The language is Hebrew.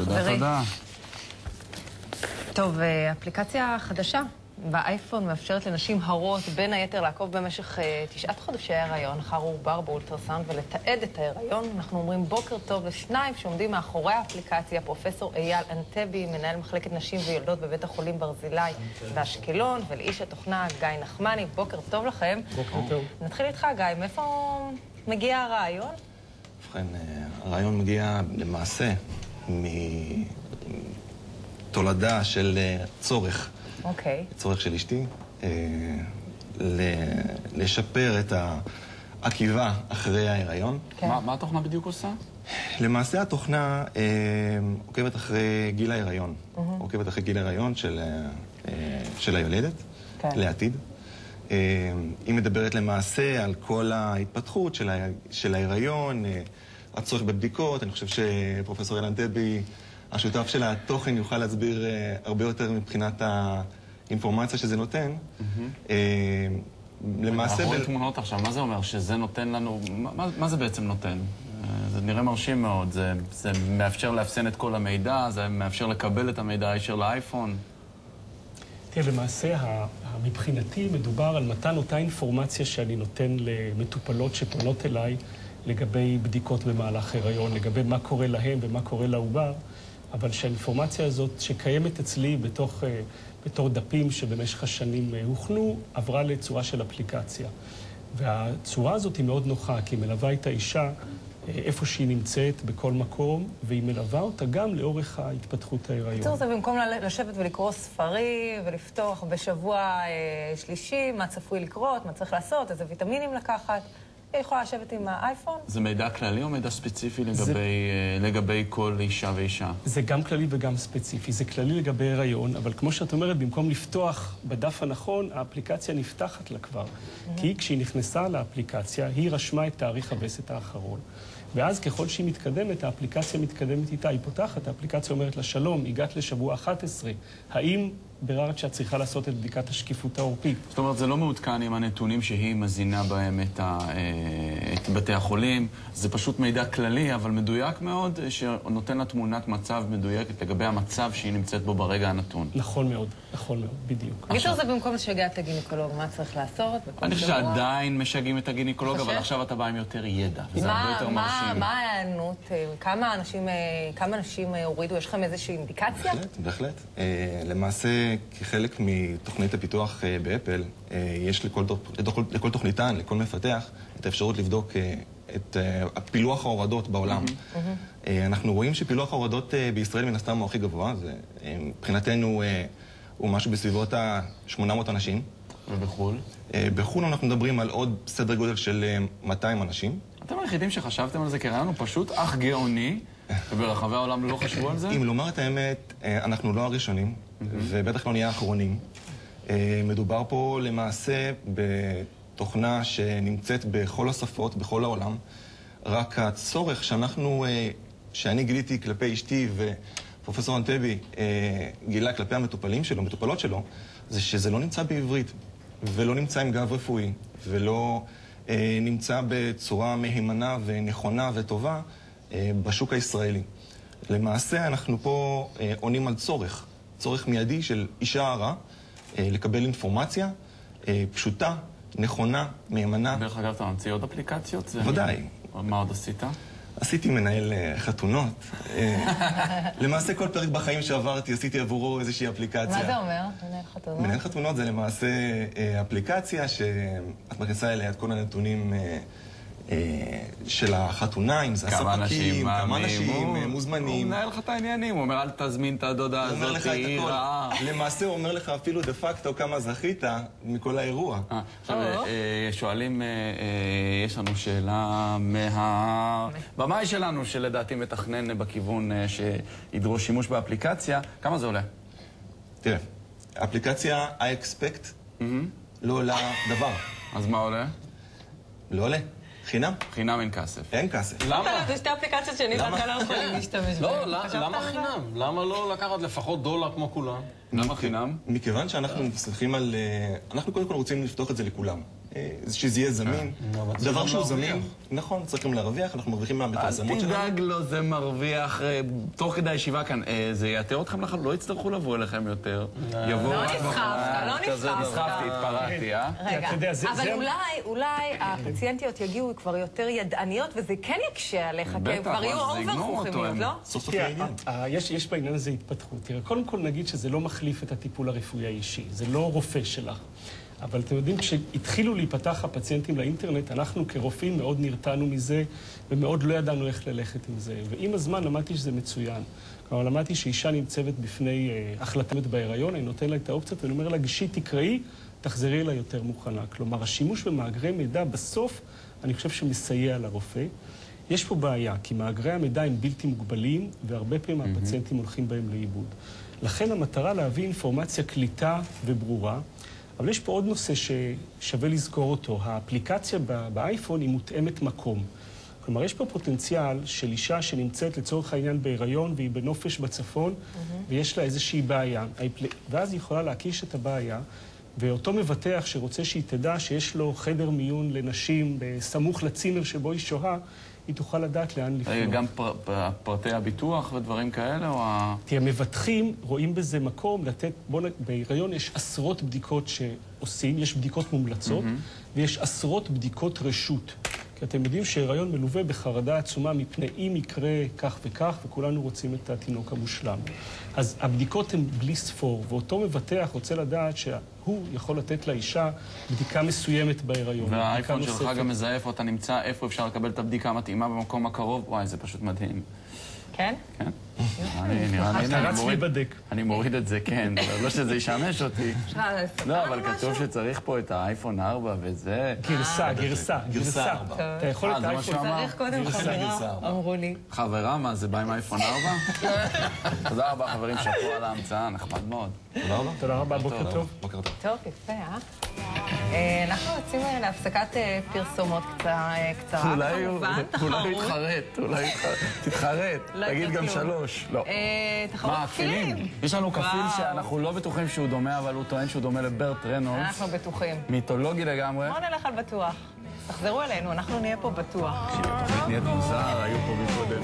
תודה. טוב, אפליקציה חדשה באייפון מאפשרת לנשים הרות בין היתר לעקוב במשך 9 חודשי ההיריון אחר עובר באולטרסאונד ולתעד את ההיריון. אנחנו אומרים בוקר טוב לשניים שעומדים מאחורי האפליקציה, פרופסור אייל אנטבי, מנהל מחלקת נשים ויולדות בבית החולים ברזילי באשקלון, ולאיש התוכנה גיא נחמני. בוקר טוב לכם. בוקר טוב. נתחיל איתך, גיא, מאיפה מגיע הרעיון? ובכן, הרעיון מגיע למעשה מתולדה של צורך. צורך של אשתי, לשפר את העקיבה אחרי ההיריון. מה התוכנה בדיוק עושה? למעשה התוכנה עוקבת אחרי גיל ההיריון. עוקבת אחרי גיל ההיריון של היולדת, לעתיד. היא מדברת למעשה על כל ההתפתחות של ההיריון, הצורך בבדיקות. אני חושב שפרופסור אייל אנטבי, השותף של התוכן, יוכל להסביר הרבה יותר מבחינת האינפורמציה שזה נותן. למעשה... אנחנו רואים תמונות עכשיו, מה זה אומר? שזה נותן לנו... מה זה בעצם נותן? זה נראה מרשים מאוד. זה מאפשר לאפסן את כל המידע, זה מאפשר לקבל את המידע הישר לאייפון. תראה, למעשה, מבחינתי מדובר על מתן אותה אינפורמציה שאני נותן למטופלות שפונות אליי לגבי בדיקות במהלך הריון, לגבי מה קורה להם ומה קורה לעובר, אבל שהאינפורמציה הזאת שקיימת אצלי בתור דפים שבמשך השנים הוכנו, עברה לצורה של אפליקציה. והצורה הזאת היא מאוד נוחה, כי היא מלווה את האישה איפה שהיא נמצאת, בכל מקום, והיא מלווה אותה גם לאורך ההתפתחות ההיריון. בקיצור, זה במקום לשבת ולקרוא ספרים ולפתוח בשבוע שלישי, מה צפוי לקרות, מה צריך לעשות, איזה ויטמינים לקחת. היא יכולה לשבת עם האייפון? זה מידע כללי או מידע ספציפי לגבי כל אישה ואישה? זה גם כללי וגם ספציפי. זה כללי לגבי הריון, אבל כמו שאת אומרת, במקום לפתוח בדף הנכון, האפליקציה נפתחת לה כבר. כי כשהיא נכנסה לאפליקציה, היא רשמה את תאריך הווסת האחרון. ואז ככל שהיא מתקדמת, האפליקציה מתקדמת איתה. היא פותחת, האפליקציה אומרת לה, שלום, הגעת לשבוע 11. האם ביררת שאת צריכה לעשות את בדיקת השקיפות העורפית? זאת אומרת, זה לא מעודכן עם הנתונים שהיא מזינה בהם את בתי החולים. זה פשוט מידע כללי, אבל מדויק מאוד, שנותן לה תמונת מצב מדויקת לגבי המצב שהיא נמצאת בו ברגע הנתון. נכון מאוד, בדיוק. גיטר זה במקום לשגע את הגינקולוג, מה צריך לעשות? אני חושב שעדיין משגעים את הגינקולוג, אבל עכשיו אתה בא עם יותר ידע, וזה הרבה יותר מרשים. מה ההיענות? כמה אנשים הורידו? יש לכם איזושהי אינדיקציה? בהחלט. למעשה, כחלק מתוכנית הפיתוח באפל, יש לכל תוכניתן, לכל מפתח, את האפשרות לבדוק את פילוח ההורדות בעולם. אנחנו רואים שפילוח ההורדות בישראל מן הסתם הוא הכי גבוה. מבחינתנו הוא משהו בסביבות ה-800 אנשים. ובחול? בחול אנחנו מדברים על עוד סדר גודל של 200 אנשים. אתם היחידים שחשבתם על זה, כי ראינו פשוט אך גאוני, וברחבי העולם לא חשבו על זה? אם לומר את האמת, אנחנו לא הראשונים, ובטח לא נהיה האחרונים. מדובר פה למעשה בתוכנה שנמצאת בכל השפות, בכל העולם. רק הצורך שאני גיליתי כלפי אשתי ופרופסור אנטבי גילה כלפי המטופלים שלו, מטופלות שלו, זה שזה לא נמצא בעברית, ולא נמצא עם גב רפואי, ולא נמצא בצורה מהימנה ונכונה וטובה בשוק הישראלי. למעשה אנחנו פה עונים על צורך מיידי של אישה הרה, לקבל אינפורמציה פשוטה, נכונה, מהימנה. דרך אגב, אתה ממציא עוד אפליקציות? ודאי. מה עוד עשית? עשיתי מנהל חתונות. למעשה כל פרק בחיים שעברתי עשיתי עבורו איזושהי אפליקציה. מה זה אומר, מנהל חתונות? מנהל חתונות זה למעשה אפליקציה שאת מכניסה אליה את כל הנתונים של החתונה, אם זה הספקים, כמה אנשים, מוזמנים. הוא מנהל לך את העניינים, הוא אומר אל תזמין את הדודה הזאת, היא רעה. למעשה הוא אומר לך אפילו דה פקטו כמה זכית מכל האירוע. עכשיו, שואלים, יש לנו שאלה מהבמאי שלנו, שלדעתי מתכנן בכיוון שידרוש שימוש באפליקציה. כמה זה עולה? תראה, האפליקציה I expect לא עולה דבר. אז מה עולה? לא עולה. חינם? חינם אין כסף. אין כסף. למה? זה שתי אפליקציות שאני ואתה לא יכולים להשתמש בהן. לא, למה חינם? למה לא לקחת לפחות דולר כמו כולם? למה חינם? מכיוון שאנחנו מסתכלים על... אנחנו קודם כל רוצים לפתוח את זה לכולם. שזה יהיה זמין. דבר שהוא זמין, נכון, צריכים להרוויח, אנחנו מרוויחים מהמתרזמות שלנו. אל תדאג לו, זה מרוויח. תוך כדי הישיבה כאן, זה יעתר אתכם לחלוטין, לא יצטרכו לבוא אליכם יותר. לא נסחפת, לא נסחפת. נסחפתי, התפרעתי, אה? רגע, אבל אולי הפציינטיות יגיעו כבר יותר ידעניות, וזה כן יקשה עליך, כי כבר יהיו אובר-חוכמיות, לא? סוף סוף העניין. יש בעניין הזה התפתחות. תראה, קודם כל נגיד שזה לא מחליף את הטיפול הרפואי האישי, זה לא רופא שלך. אבל אתם יודעים, כשהתחילו להיפתח הפציינטים לאינטרנט, אנחנו כרופאים מאוד נרתענו מזה, ומאוד לא ידענו איך ללכת עם זה. ועם הזמן למדתי שזה מצוין. כלומר, למדתי שאישה נמצאת בפני החלטה בהיריון, אני נותן לה את האופציות, ואני אומר לה, גשי, תקראי, תחזרי אליי יותר מוכנה. כלומר, השימוש במאגרי מידע בסוף, אני חושב שמסייע לרופא. יש פה בעיה, כי מאגרי המידע הם בלתי מוגבלים, והרבה פעמים הפציינטים הולכים בהם לאיבוד. לכן המטרה להביא אינפורמציה קליטה וברורה, אבל יש פה עוד נושא ששווה לזכור אותו. האפליקציה באייפון היא מותאמת מקום. כלומר, יש פה פוטנציאל של אישה שנמצאת לצורך העניין בהיריון, והיא בנופש בצפון, ויש לה איזושהי בעיה. ואז היא יכולה להקיש את הבעיה, ואותו מבטח שרוצה שהיא תדע שיש לו חדר מיון לנשים בסמוך לצימר שבו היא שוהה, היא תוכל לדעת לאן לפנות. גם פרטי הביטוח ודברים כאלה, או תראה, מבטחים רואים בזה מקום לתת, בהיריון יש עשרות בדיקות שעושים, יש בדיקות מומלצות, ויש עשרות בדיקות רשות. כי אתם יודעים שהיריון מלווה בחרדה עצומה מפני אם יקרה כך וכך, וכולנו רוצים את התינוק המושלם. אז הבדיקות הן בלי ספור, ואותו מבטח רוצה לדעת שהוא יכול לתת לאישה בדיקה מסוימת בהיריון. והאייפון שלך גם מזהה איפה אתה נמצא, איפה אפשר לקבל את הבדיקה המתאימה במקום הקרוב. וואי, זה פשוט מדהים. כן? כן. אתה רץ להיבדק. אני מוריד את זה, כן. לא שזה ישמש אותי. לא, אבל כתוב שצריך פה את האייפון 4 וזה... גרסה. אתה יכול את האייפון... צריך קודם חברה, אמרו לי. חברה, מה, זה בא עם האייפון 4? תודה רבה, חברים, שאפו על ההמצאה, נחמד מאוד. תודה רבה, בוקר טוב. טוב, יפה, אנחנו יוצאים להפסקת פרסומות קצרה, כמובן, אולי תתחרט, תגיד גם 3. לא. תחרות כפילים. יש לנו כפיל שאנחנו לא בטוחים שהוא דומה, אבל הוא טוען שהוא דומה לברט רנולדס. אנחנו בטוחים. מיתולוגי לגמרי. בוא נלך על בטוח. תחזרו אלינו, אנחנו נהיה פה בטוח. כשהתוכנית נהיית מוזר, היו פה מקודם.